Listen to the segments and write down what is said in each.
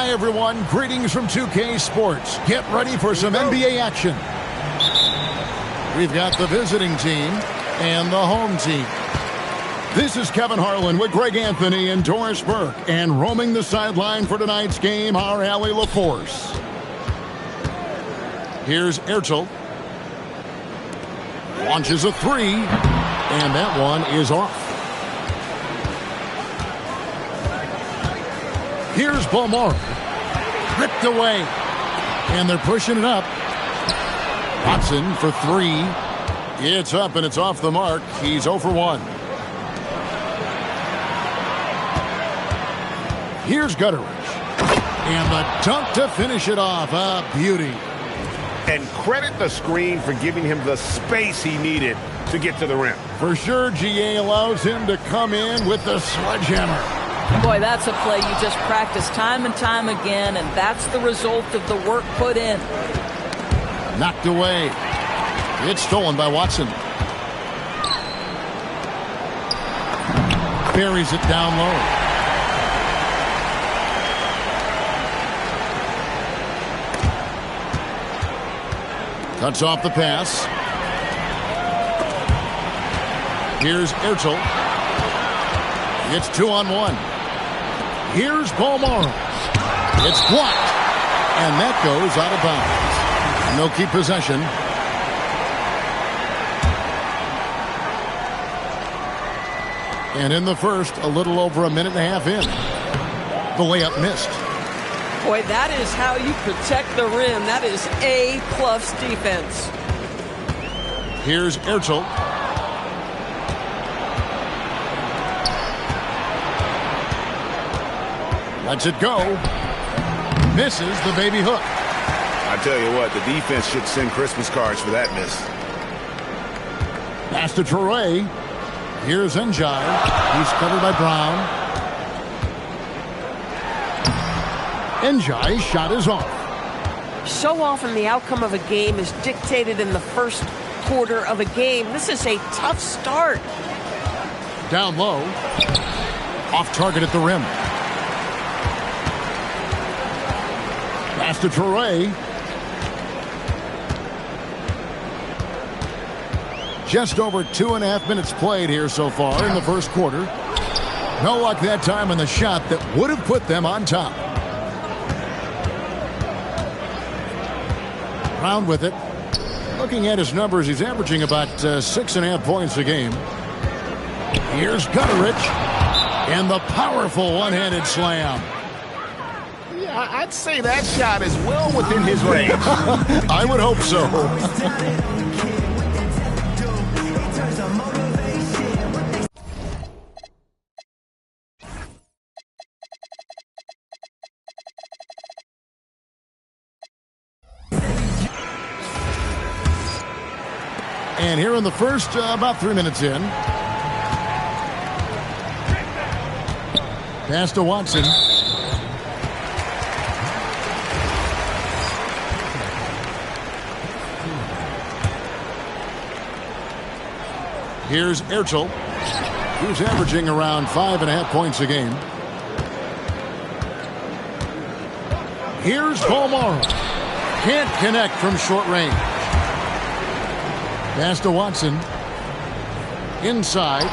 Hi, everyone. Greetings from 2K Sports. Get ready for some NBA action. We've got the visiting team and the home team. This is Kevin Harlan with Greg Anthony and Doris Burke. And roaming the sideline for tonight's game, our Allie LaForce. Here's Ertel. Launches a three. And that one is off. Here's Balmore. Ripped away. And they're pushing it up. Watson for three. It's up and it's off the mark. He's 0 for 1. Here's Gutteridge. And the dunk to finish it off. A beauty. And credit the screen for giving him the space he needed to get to the rim. For sure, GA allows him to come in with the sledgehammer. Boy, that's a play you just practice time and time again, and that's the result of the work put in. Knocked away. It's stolen by Watson. Buries it down low. Cuts off the pass. Here's Ertel. It's 2-on-1. Here's Balmore. It's blocked. And that goes out of bounds. No keep possession. And in the first, a little over a minute and a half in. The layup missed. Boy, that is how you protect the rim. That is A-plus defense. Here's Ertel. Lets it go. Misses the baby hook. I tell you what, the defense should send Christmas cards for that miss. Pass to Traore. Here's Njai. He's covered by Brown. Njai's shot is off. So often the outcome of a game is dictated in the first quarter of a game. This is a tough start. Down low. Off target at the rim. Pass to Traore. Just over 2.5 minutes played here so far in the first quarter. No luck that time on the shot that would have put them on top. Brown with it. Looking at his numbers, he's averaging about 6.5 points a game. Here's Gutteridge. And the powerful one-handed slam. I'd say that shot is well within his range. I would hope so. And here in the first, about 3 minutes in. Pass to Watson. Here's Ertel. He's averaging around 5.5 points a game. Here's Balmore. Can't connect from short range. Pass to Watson. Inside.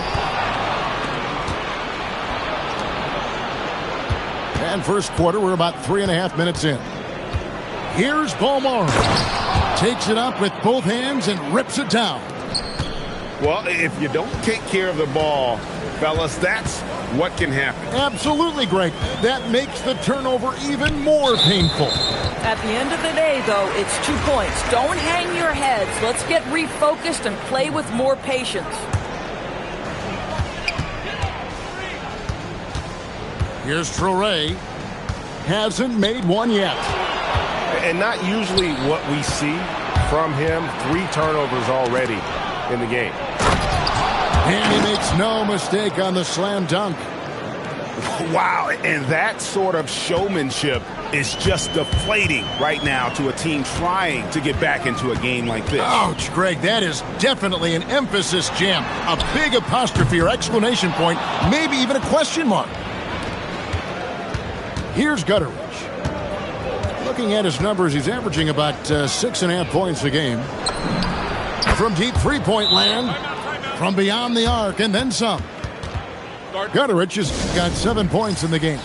And first quarter, we're about 3.5 minutes in. Here's Balmore. Takes it up with both hands and rips it down. Well, if you don't take care of the ball, fellas, that's what can happen. Absolutely, Greg. That makes the turnover even more painful. At the end of the day, though, it's 2 points. Don't hang your heads. Let's get refocused and play with more patience. Here's Traore. Hasn't made one yet. And not usually what we see from him. 3 turnovers already in the game. And he makes no mistake on the slam dunk. Wow, and that sort of showmanship is just deflating right now to a team trying to get back into a game like this. Ouch, Greg, that is definitely an emphasis jam. A big apostrophe or exclamation point, maybe even a question mark. Here's Gutteridge. looking at his numbers, he's averaging about 6.5 points a game. From deep three-point land, from beyond the arc, and then some. Gutterich has got 7 points in the game.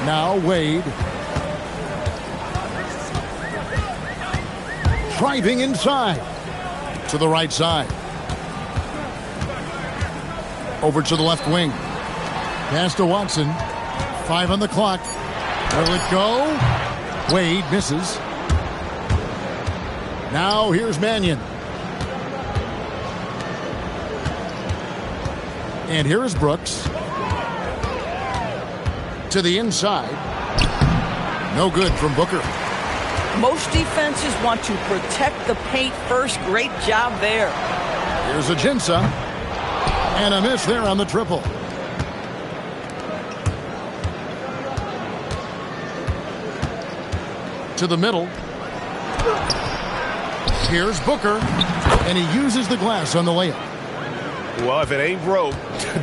Now Wade. Driving inside. To the right side. Over to the left wing. Pass to Watson. 5 on the clock. Will it go? Wade misses. Now here's Mannion. And here is Brooks. To the inside. No good from Booker. Most defenses want to protect the paint first. Great job there. Here's Ajinça. And a miss there on the triple. To the middle. Here's Booker. And he uses the glass on the layup. Well, if it ain't broke,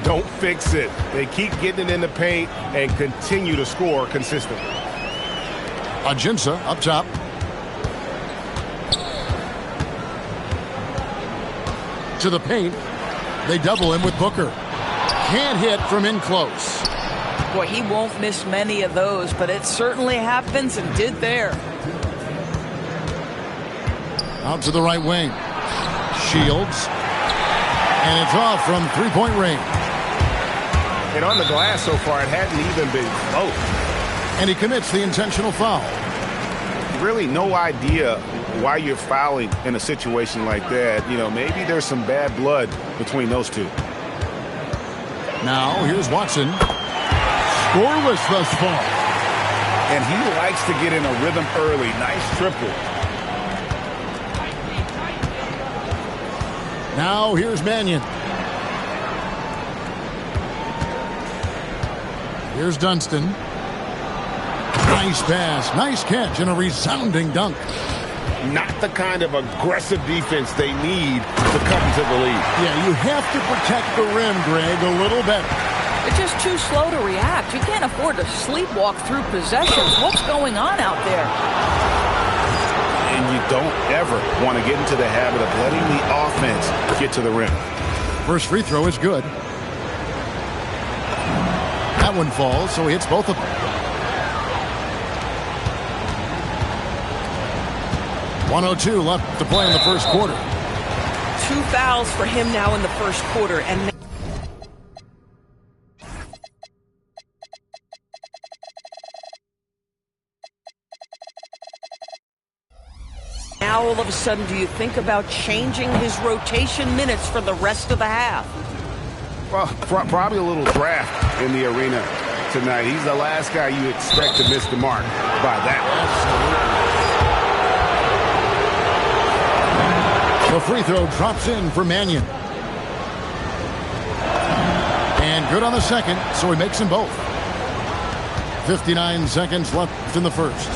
don't fix it. They keep getting it in the paint and continue to score consistently. Ajinça up top. To the paint. They double him with Booker. Can't hit from in close. Boy, he won't miss many of those, but it certainly happens and did there. Out to the right wing. Shields. And it's off from three-point range. And on the glass so far, it hadn't even been close. And he commits the intentional foul. Really no idea why you're fouling in a situation like that. You know, maybe there's some bad blood between those two. Now, here's Watson. Scoreless thus far. And he likes to get in a rhythm early. Nice triple. Now, here's Mannion. Here's Dunston. Nice pass, nice catch, and a resounding dunk. Not the kind of aggressive defense they need to come to the lead. Yeah, you have to protect the rim, Greg, a little better. They're just too slow to react. You can't afford to sleepwalk through possessions. What's going on out there? And you don't ever want to get into the habit of letting the offense get to the rim. First free throw is good. That one falls, so he hits both of them. 1:02 left to play in the first quarter. 2 fouls for him now in the first quarter. And now all of a sudden, do you think about changing his rotation minutes for the rest of the half? Well, probably a little draft in the arena tonight. He's the last guy you expect to miss the mark by that. The free throw drops in for Mannion. And good on the second, so he makes them both. 59 seconds left in the first.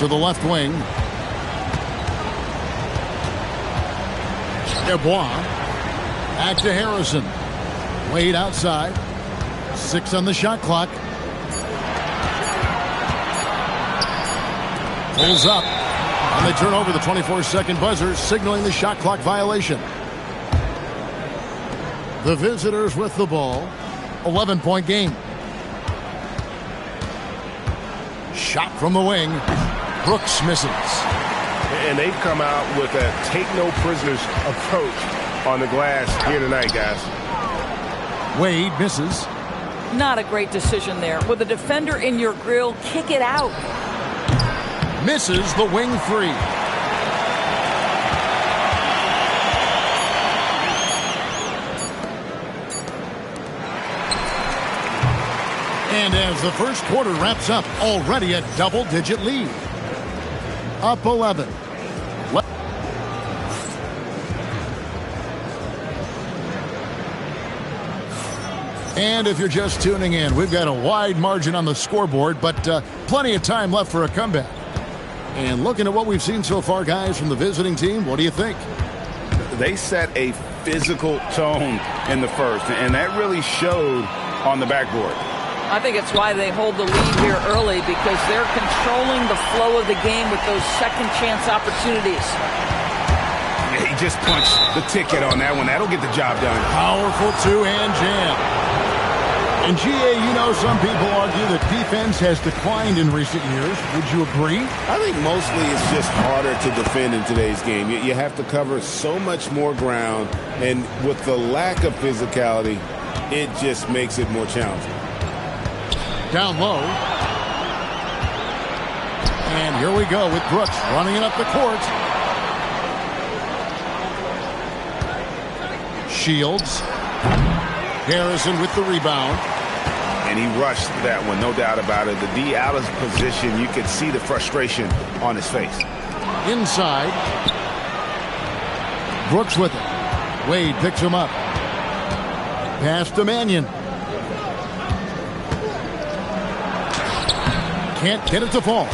To the left wing. Dubois. Back to Harrison. Wade outside. 6 on the shot clock. Pulls up. And they turn over the 24-second buzzer, signaling the shot clock violation. The visitors with the ball. 11-point game. Shot from the wing. Brooks misses. And they've come out with a take-no-prisoners approach on the glass here tonight, guys. Wade misses. Not a great decision there. With a defender in your grill, kick it out. Misses the wing three. And as the first quarter wraps up, already a double-digit lead. Up 11. And if you're just tuning in, we've got a wide margin on the scoreboard, but plenty of time left for a comeback. And looking at what we've seen so far, guys, from the visiting team, what do you think? They set a physical tone in the first, and that really showed on the backboard. I think it's why they hold the lead here early, because they're controlling the flow of the game with those second chance opportunities. He just punched the ticket on that one. That'll get the job done. Powerful two-hand jam. And GA, you know, some people argue that defense has declined in recent years. Would you agree? I think mostly it's just harder to defend in today's game. You have to cover so much more ground, and with the lack of physicality, it just makes it more challenging. Down low. And here we go with Brooks running it up the court. Shields. Harrison with the rebound. And he rushed that one, no doubt about it. The D out of position, you could see the frustration on his face. Inside. Brooks with it. Wade picks him up. Pass to Mannion. Can't get it to fall.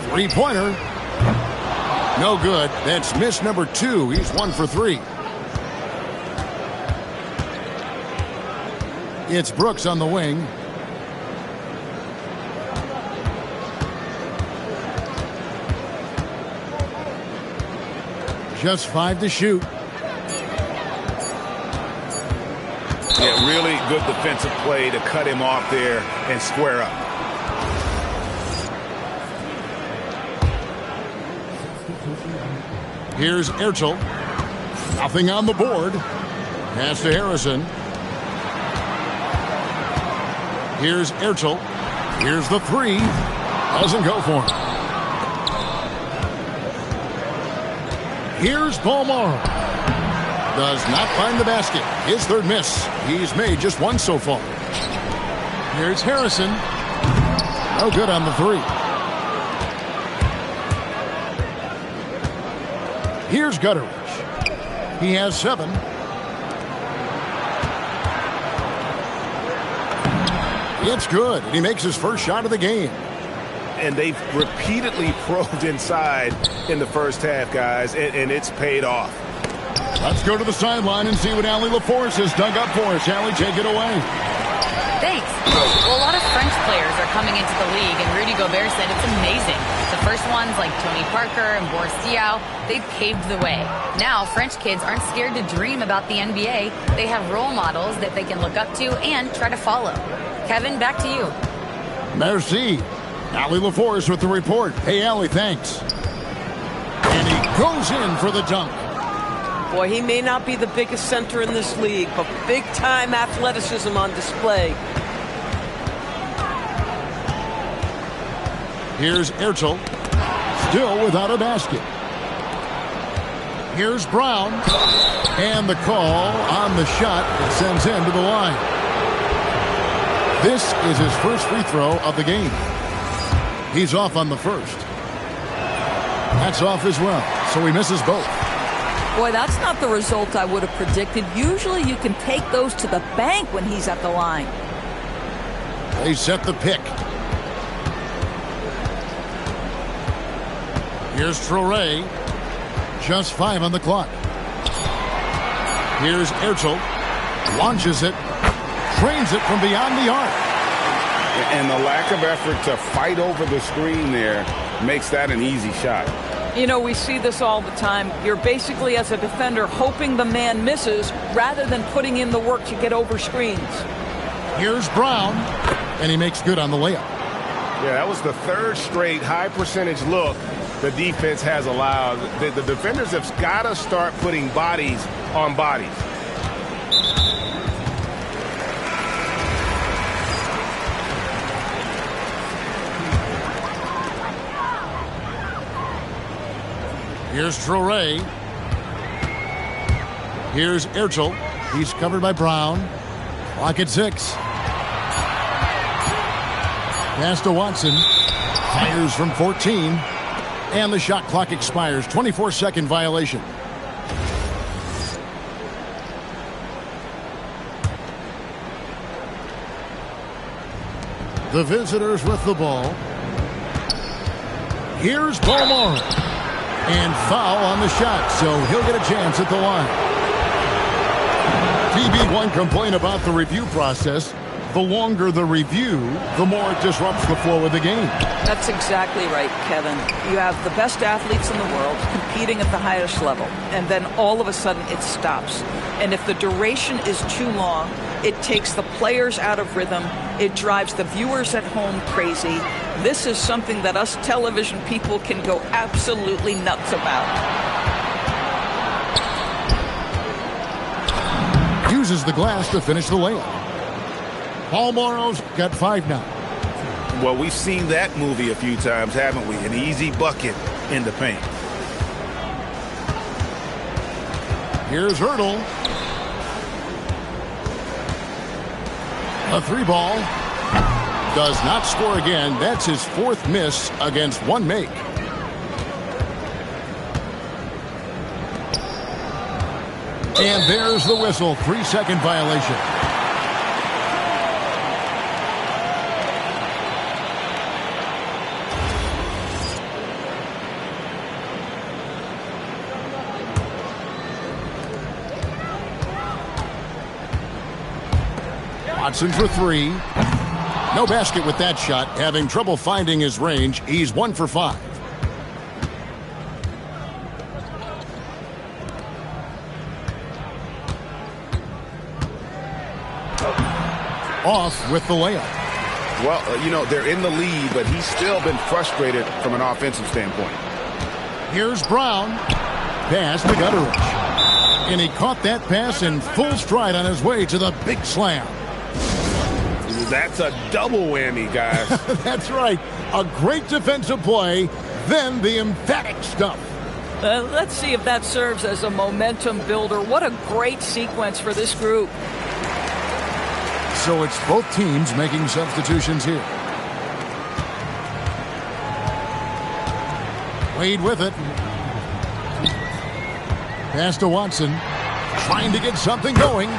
Three-pointer. No good. That's miss number 2. He's 1 for 3. It's Brooks on the wing. Just 5 to shoot. Yeah, really good defensive play to cut him off there and square up. Here's Ertel. Nothing on the board. Pass to Harrison. Here's Ertel. Here's the 3. Doesn't go for him. Here's Palmar. Does not find the basket. His third miss. He's made just 1 so far. Here's Harrison. No good on the 3. Here's Gutteridge. He has 7. It's good. And he makes his first shot of the game. And they've repeatedly probed inside in the first half, guys, and it's paid off. Let's go to the sideline and see what Allie LaForce has dug up for us. Allie, take it away. Thanks. Well, a lot of French players are coming into the league, and Rudy Gobert said it's amazing. The first ones, like Tony Parker and Boris Diaw, they paved the way. Now, French kids aren't scared to dream about the NBA. They have role models that they can look up to and try to follow. Kevin, back to you. Merci. Allie LaForce with the report. Hey, Allie, thanks. And he goes in for the dunk. Boy, he may not be the biggest center in this league, but big-time athleticism on display. Here's Ertel. Still without a basket. Here's Brown. And the call on the shot that sends him to the line. This is his first free throw of the game. He's off on the first. That's off as well, so he misses both. Boy, that's not the result I would have predicted. Usually you can take those to the bank when he's at the line. They set the pick. Here's Traoré. Just 5 on the clock. Here's Ertel. Launches it. Trains it from beyond the arc. And the lack of effort to fight over the screen there makes that an easy shot. You know, we see this all the time. You're basically, as a defender, hoping the man misses rather than putting in the work to get over screens. Here's Brown, and he makes good on the layup. Yeah, that was the third straight high-percentage look the defense has allowed. The defenders have got to start putting bodies on bodies. Here's Traoré. Here's Ertel. He's covered by Brown. Clock at 6. Pass to Watson. Fires from 14. And the shot clock expires. 24-second violation. The visitors with the ball. Here's Palmer. And foul on the shot, so he'll get a chance at the line. TB1 complained about the review process. The longer the review, the more it disrupts the flow of the game. That's exactly right, Kevin. You have the best athletes in the world competing at the highest level, and then all of a sudden it stops. And if the duration is too long, it takes the players out of rhythm. It drives the viewers at home crazy. This is something that us television people can go absolutely nuts about. Uses the glass to finish the layup. Paul Morrow's got 5 now. Well, we've seen that movie a few times, haven't we? An easy bucket in the paint. Here's Hurdle. A 3-ball. Does not score again. That's his 4th miss against 1 make. And there's the whistle. 3-second violation. Watson for 3. No basket with that shot. Having trouble finding his range. He's 1 for 5. Off with the layup. Well, you know, they're in the lead, but he's still been frustrated from an offensive standpoint. Here's Brown. Pass to Gutteridge. And he caught that pass in full stride on his way to the big slam. That's a double whammy, guys. That's right. A great defensive play, then the emphatic stuff. Let's see if that serves as a momentum builder. What a great sequence for this group. So it's both teams making substitutions here. Wade with it. Pass to Watson. Trying to get something going.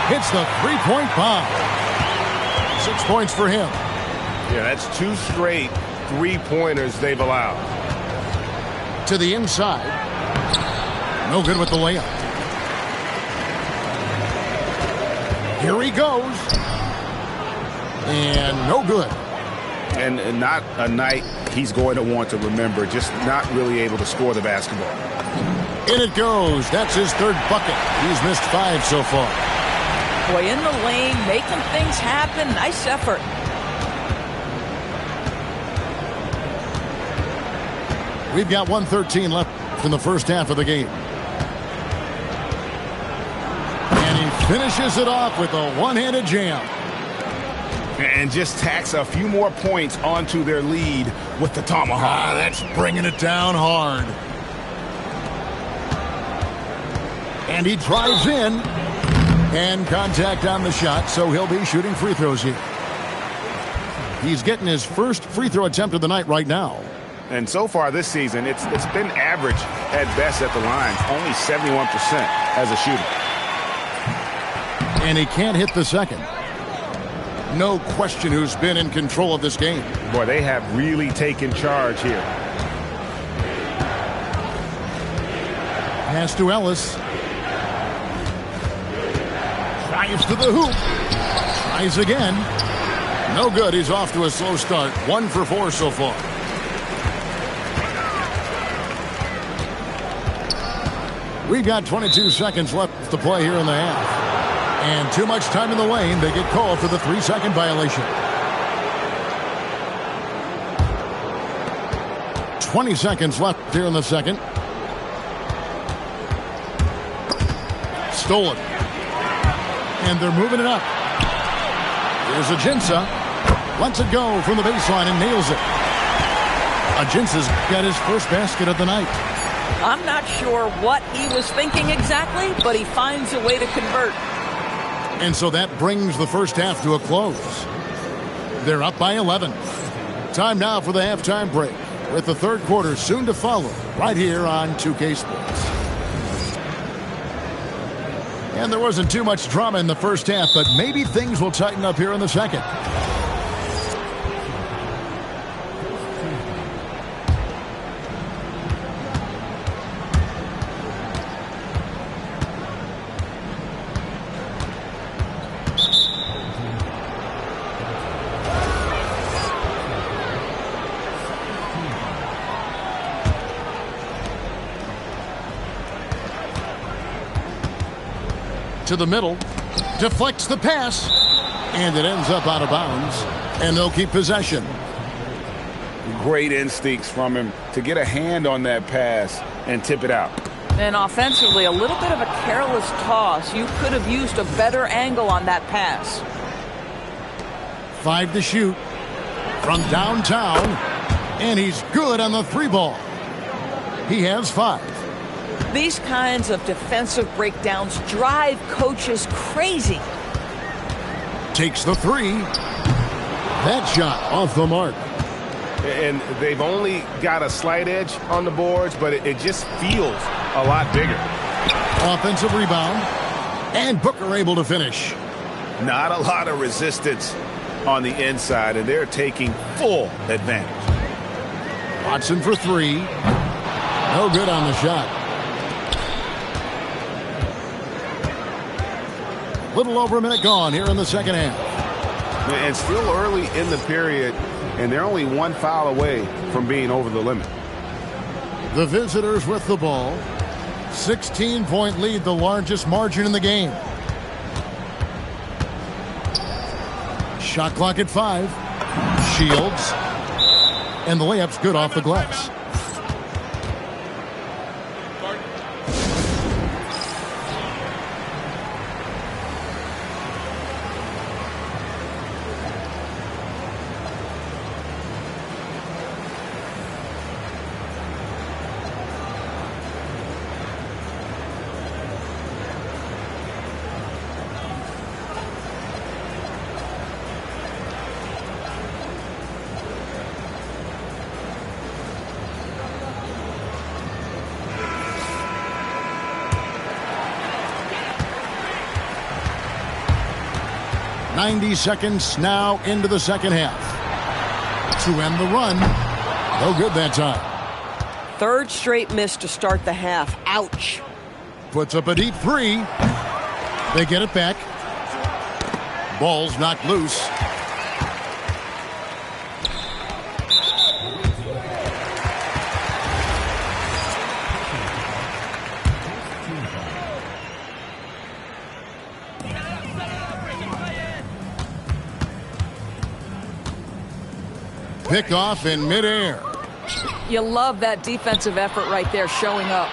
Hits the three-point bomb. 6 points for him. Yeah, that's 2 straight three-pointers they've allowed. To the inside. No good with the layup. Here he goes. And no good. And not a night he's going to want to remember, just not really able to score the basketball. In it goes. That's his 3rd bucket. He's missed 5 so far. Boy, in the lane, making things happen. Nice effort. We've got 1:13 left in the first half of the game. And he finishes it off with a one-handed jam. And just tacks a few more points onto their lead with the tomahawk. That's bringing it down hard. And he drives in. And contact on the shot, so he'll be shooting free throws here. He's getting his first free throw attempt of the night right now. And so far this season, it's been average at best at the line. Only 71% as a shooter. And he can't hit the second. No question who's been in control of this game. Boy, they have really taken charge here. Pass to Ellis. Drives to the hoop. Tries again. No good. He's off to a slow start. 1 for 4 so far. We've got 22 seconds left to play here in the half. And too much time in the lane. They get called for the 3-second violation. 20 seconds left here in the second. Stolen. And they're moving it up. Here's Ajinça. Lets it go from the baseline and nails it. Ajinça's got his first basket of the night. I'm not sure what he was thinking exactly, but he finds a way to convert. And so that brings the first half to a close. They're up by 11. Time now for the halftime break, with the third quarter soon to follow right here on 2K Sports. And there wasn't too much drama in the first half, but maybe things will tighten up here in the second. To the middle. Deflects the pass. And it ends up out of bounds. And they'll keep possession. Great instincts from him to get a hand on that pass and tip it out. And offensively, a little bit of a careless toss. You could have used a better angle on that pass. 5 to shoot from downtown. And he's good on the 3-ball. He has 5. These kinds of defensive breakdowns drive coaches crazy. Takes the 3. That shot off the mark. And they've only got a slight edge on the boards, but it just feels a lot bigger. Offensive rebound. And Booker able to finish. Not a lot of resistance on the inside, and they're taking full advantage. Watson for 3. No good on the shot. Little over a minute gone here in the second half. And still early in the period, and they're only 1 foul away from being over the limit. The visitors with the ball. 16-point lead, the largest margin in the game. Shot clock at 5. Shields. And the layup's good off the glass. .90 seconds now into the second half. To end the run. No good that time. Third straight miss to start the half. Ouch. Puts up a deep 3. They get it back. Ball's knocked loose. Pick off in midair. You love that defensive effort right there showing up.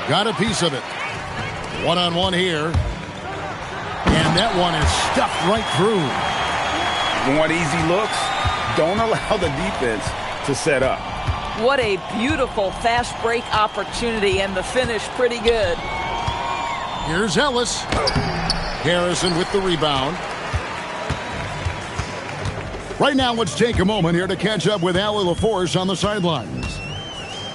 Got a piece of it. One-on-one here. And that one is stuffed right through. Want easy looks? Don't allow the defense to set up. What a beautiful fast break opportunity, and the finish pretty good. Here's Ellis. Harrison with the rebound. Right now, let's take a moment here to catch up with Allie LaForce on the sidelines.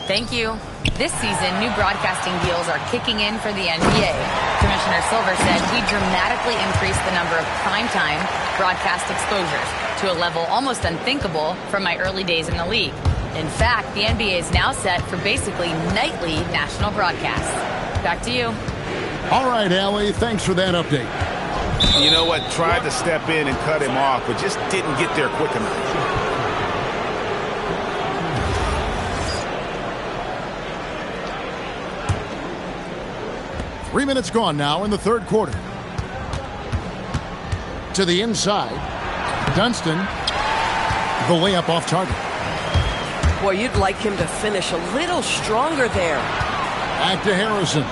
Thank you. This season, new broadcasting deals are kicking in for the NBA. Commissioner Silver said we dramatically increased the number of primetime broadcast exposures to a level almost unthinkable from my early days in the league. In fact, the NBA is now set for basically nightly national broadcasts. Back to you. All right, Allie, thanks for that update. You know what? Tried to step in and cut him off, but just didn't get there quick enough. Three minutes gone now in the third quarter. To the inside. Dunston. The layup off target. Boy, you'd like him to finish a little stronger there. Back to Harrison.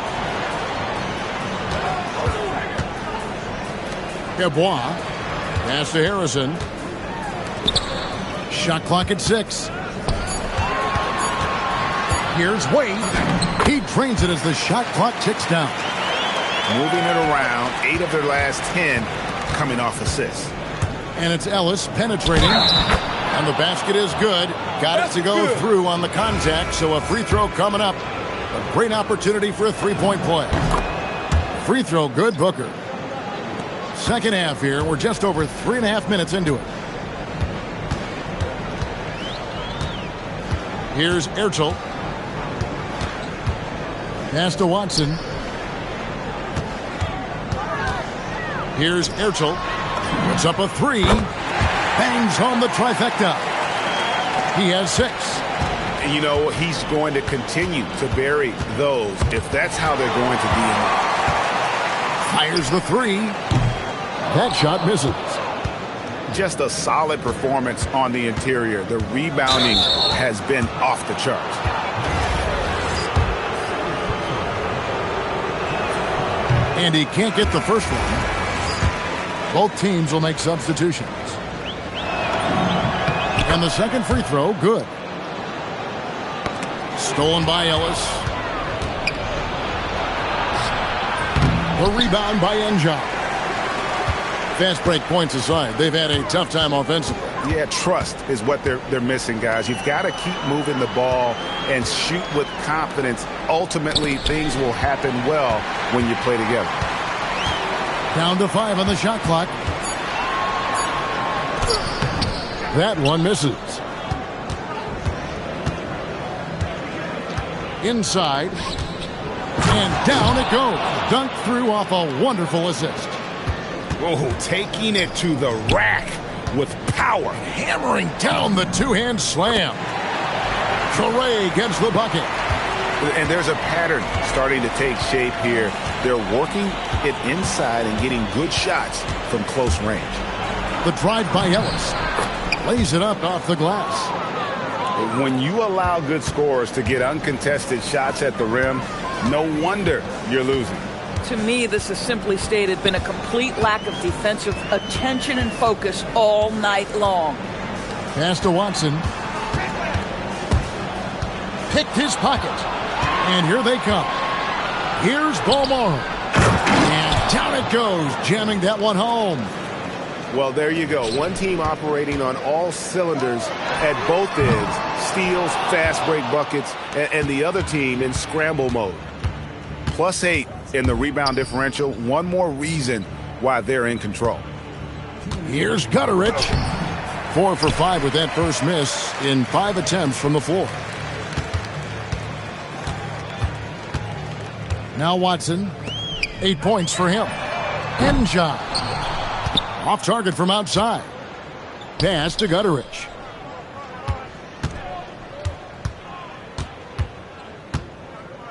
Bois. Pass to Harrison. Shot clock at 6. Here's Wade. He drains it as the shot clock ticks down. Moving it around. 8 of their last 10 coming off assists. And it's Ellis penetrating. And the basket is good. Got it to go through on the contact, so a free throw coming up. A great opportunity for a three-point play. Free throw good, Booker. Second half here. We're just over 3.5 minutes into it. Here's Ertel. Pass to Watson. Here's Ertel. Puts up a 3. Bangs home the trifecta. He has 6. You know, he's going to continue to bury those if that's how they're going to be in. Fires the three. That shot misses. Just a solid performance on the interior. The rebounding has been off the charts. And he can't get the first one. Both teams will make substitutions. And the second free throw, good. Stolen by Ellis. The rebound by Enjoy. Fast break points aside, they've had a tough time offensively. Yeah, trust is what they're missing, guys. You've got to keep moving the ball and shoot with confidence. Ultimately, things will happen well when you play together. Down to 5 on the shot clock. That one misses. Inside. And down it goes. Dunked through off a wonderful assist. Oh, taking it to the rack with power. Hammering down the two-hand slam. Traore gets the bucket. And there's a pattern starting to take shape here. They're working it inside and getting good shots from close range. The drive by Ellis. Lays it up off the glass. When you allow good scorers to get uncontested shots at the rim, no wonder you're losing. To me, this has simply stated been a complete lack of defensive attention and focus all night long. Pass to Watson. Picked his pocket. And here they come. Here's Balmoro. And down it goes, jamming that one home. Well, there you go. One team operating on all cylinders at both ends. Steals, fast break buckets, and the other team in scramble mode. +8 in the rebound differential. One more reason why they're in control. Here's Gutterich. 4 for 5 with that first miss in 5 attempts from the floor. Now Watson. 8 points for him. Enjoy. Off target from outside. Pass to Gutterich.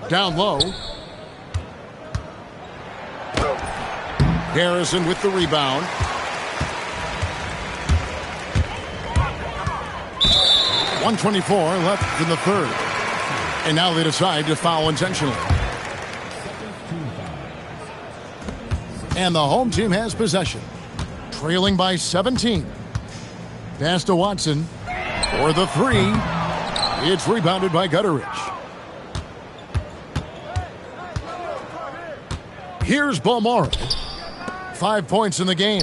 Down low. Harrison with the rebound. .124 left in the third. And now they decide to foul intentionally. And the home team has possession. Trailing by 17. Pass to Watson for the three. It's rebounded by Gutterich. Here's Balmoro. 5 points in the game.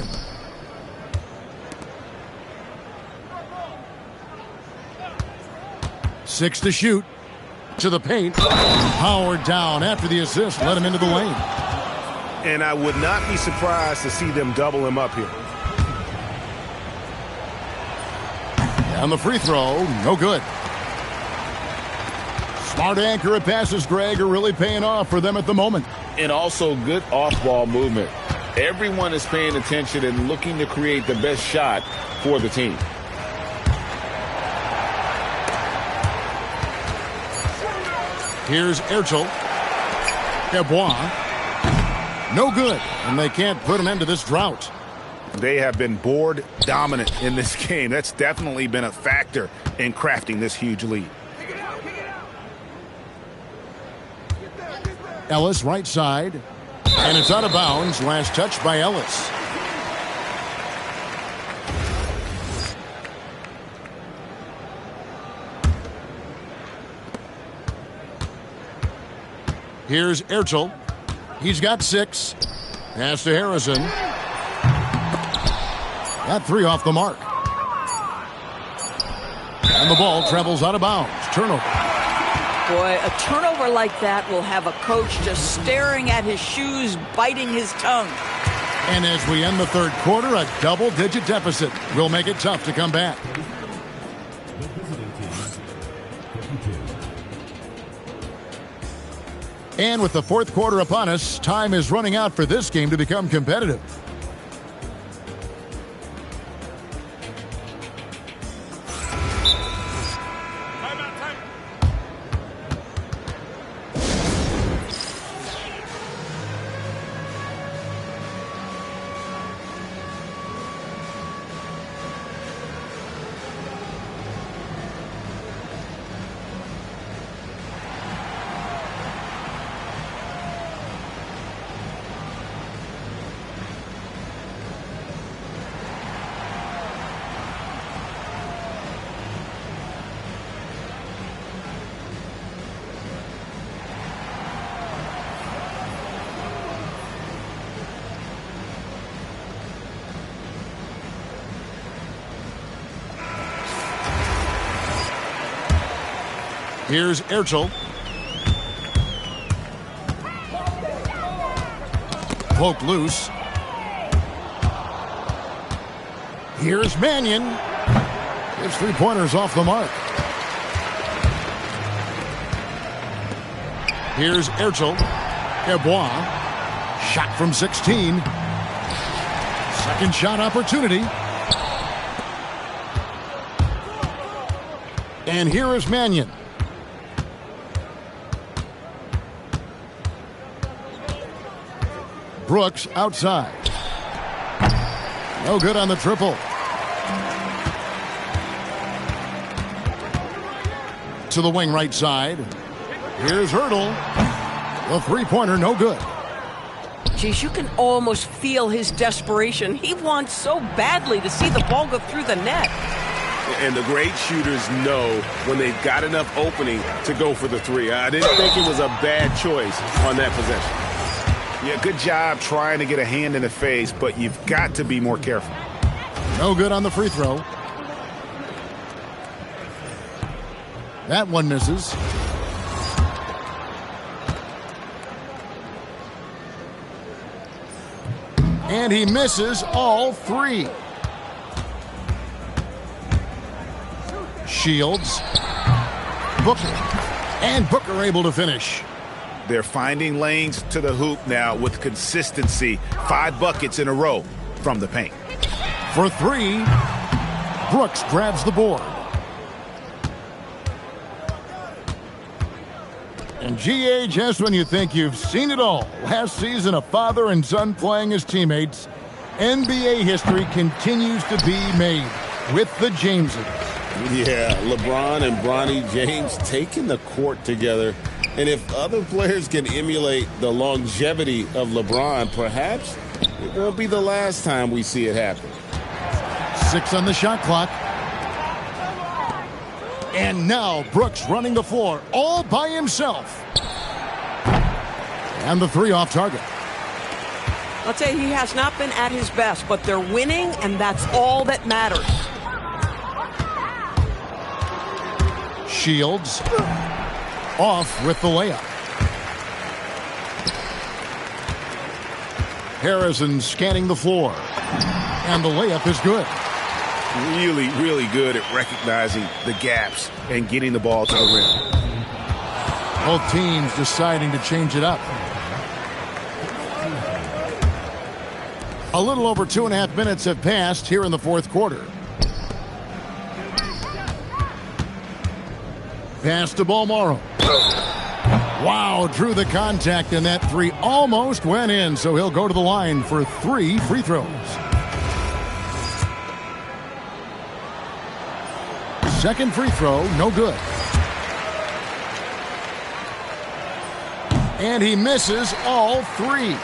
Six to shoot. To the paint. Powered down after the assist. Let him into the lane. And I would not be surprised to see them double him up here. And the free throw, no good. Smart, accurate passes, Greg, are really paying off for them at the moment. And also good off-ball movement. Everyone is paying attention and looking to create the best shot for the team. Here's Ertel. Dubois. No good, and they can't put an end to this drought. They have been board dominant in this game. That's definitely been a factor in crafting this huge lead. Ellis right side, and it's out of bounds. Last touch by Ellis. Here's Ertel. He's got 6. Pass to Harrison. That 3 off the mark. And the ball travels out of bounds. Turnover. Boy, a turnover like that will have a coach just staring at his shoes, biting his tongue. And as we end the third quarter, a double-digit deficit will make it tough to come back. And with the fourth quarter upon us, time is running out for this game to become competitive. Here's Erchel. Poke loose. Here's Mannion. His three-pointers off the mark. Here's Erchel. Ebois. Shot from 16. Second shot opportunity. And here is Mannion. Brooks outside. No good on the triple. To the wing right side. Here's Hurdle. The three-pointer, no good. Geez, you can almost feel his desperation. He wants so badly to see the ball go through the net. And the great shooters know when they've got enough opening to go for the three. I didn't think it was a bad choice on that possession. Yeah, good job trying to get a hand in the face, but you've got to be more careful. No good on the free throw. That one misses. And he misses all three. Shields. Booker. And Booker able to finish. They're finding lanes to the hoop now with consistency. 5 buckets in a row from the paint. For three, Brooks grabs the board. And GA, just when you think you've seen it all, last season a father and son playing as teammates, NBA history continues to be made with the Jameses. Yeah, LeBron and Bronny James taking the court together. And if other players can emulate the longevity of LeBron, perhaps it won't be the last time we see it happen. 6 on the shot clock. And now Brooks running the floor all by himself. And the three off target. I'll tell you, he has not been at his best, but they're winning, and that's all that matters. Shields off with the layup. Harrison scanning the floor. And the layup is good. Really, really good at recognizing the gaps and getting the ball to the rim. Both teams deciding to change it up. A little over 2.5 minutes have passed here in the fourth quarter. Pass to Balmoro. Wow, drew the contact, and that three almost went in, so he'll go to the line for 3 free throws. Second free throw, no good. And he misses all 3.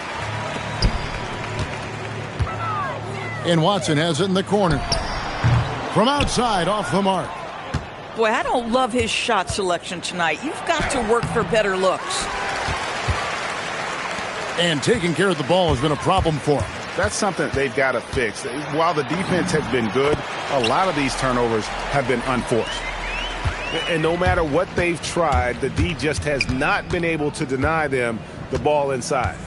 And Watson has it in the corner. From outside, off the mark. Boy, I don't love his shot selection tonight. You've got to work for better looks. And taking care of the ball has been a problem for him. That's something they've got to fix. While the defense has been good, a lot of these turnovers have been unforced. And no matter what they've tried, the D just has not been able to deny them the ball inside.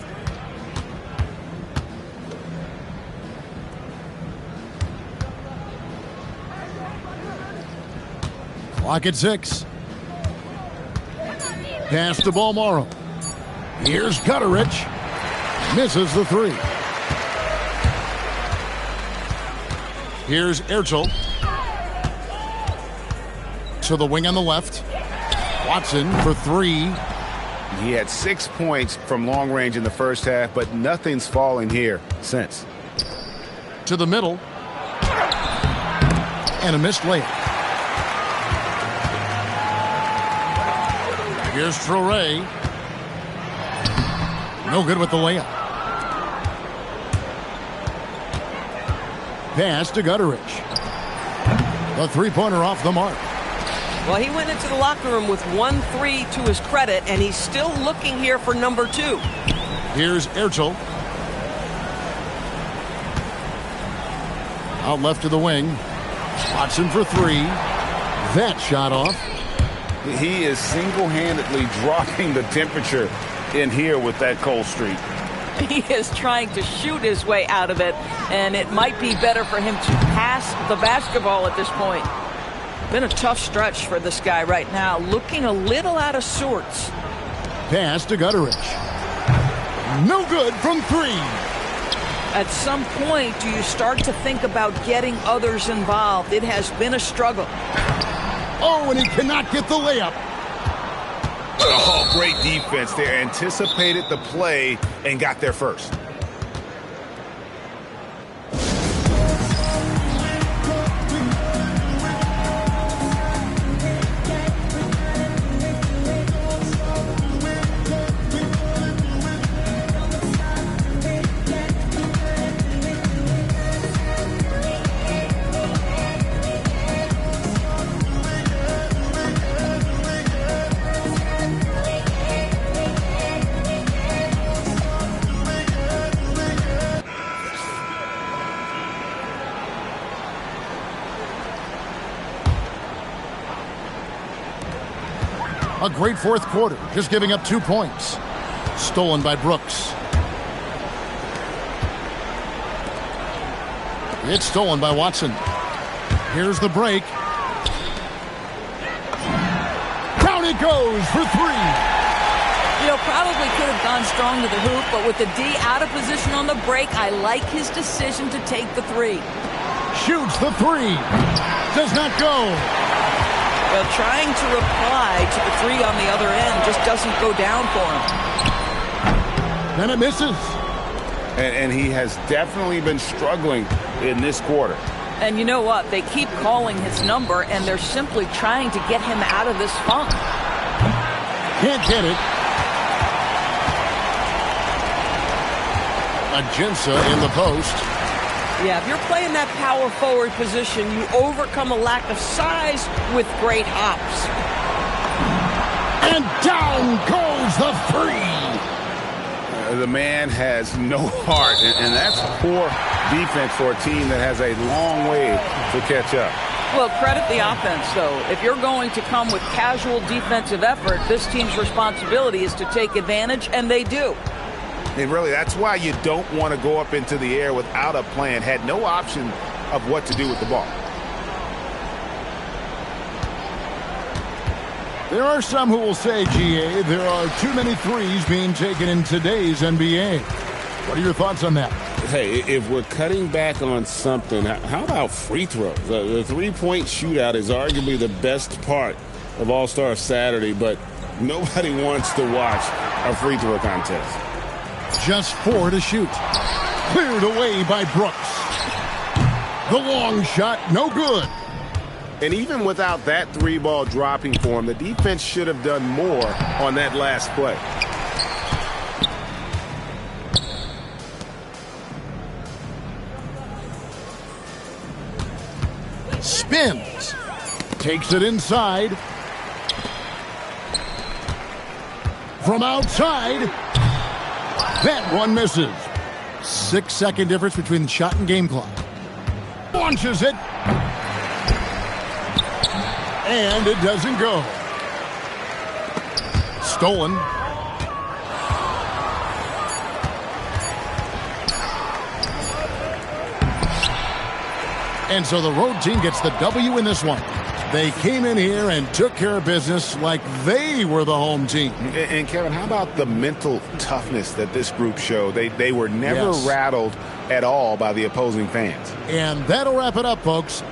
Clock at 6. Pass to Balmoro. Here's Gutterich. Misses the 3. Here's Erchel. To the wing on the left. Watson for 3. He had 6 points from long range in the first half, but nothing's falling here since. To the middle. And a missed layup. Here's Traoré. No good with the layup. Pass to Gutterich. The three-pointer off the mark. Well, he went into the locker room with 1 3 to his credit, and he's still looking here for number 2. Here's Erchel. Out left to the wing. Watson for 3. That shot off. He is single-handedly dropping the temperature in here with that cold streak. He is trying to shoot his way out of it, and it might be better for him to pass the basketball at this point. Been a tough stretch for this guy right now, looking a little out of sorts. Pass to Gutteridge. No good from three. At some point, do you start to think about getting others involved? It has been a struggle. Oh, and he cannot get the layup. Oh, great defense there. Anticipated the play and got there first. A great fourth quarter, just giving up 2 points. Stolen by Brooks. It's stolen by Watson. Here's the break. Down it goes for three. You know, probably could have gone strong to the hoop, but with the D out of position on the break, I like his decision to take the three. Shoots the three. Does not go. Well, trying to reply to the three on the other end just doesn't go down for him. Then it misses. And he has definitely been struggling in this quarter. And you know what? They keep calling his number, and they're simply trying to get him out of this funk. Can't get it. Ajinça in the post. Yeah, if you're playing that power forward position, you overcome a lack of size with great hops. And down goes the three. The man has no heart, and that's poor defense for a team that has a long way to catch up. Well, credit the offense, though. If you're going to come with casual defensive effort, this team's responsibility is to take advantage, and they do. And really, that's why you don't want to go up into the air without a plan. Had no option of what to do with the ball. There are some who will say, GA, there are too many threes being taken in today's NBA. What are your thoughts on that? Hey, if we're cutting back on something, how about free throws? The three-point shootout is arguably the best part of All-Star Saturday, but nobody wants to watch a free throw contest. Just 4 to shoot. Cleared away by Brooks. The long shot, no good. And even without that three ball dropping for him, the defense should have done more on that last play. Spins. Takes it inside. From outside. That one misses. 6-second difference between the shot and game clock. Launches it. And it doesn't go. Stolen. And so the road team gets the W in this one. They came in here and took care of business like they were the home team. And Kevin, how about the mental toughness that this group showed? They were never rattled at all by the opposing fans. And that'll wrap it up, folks.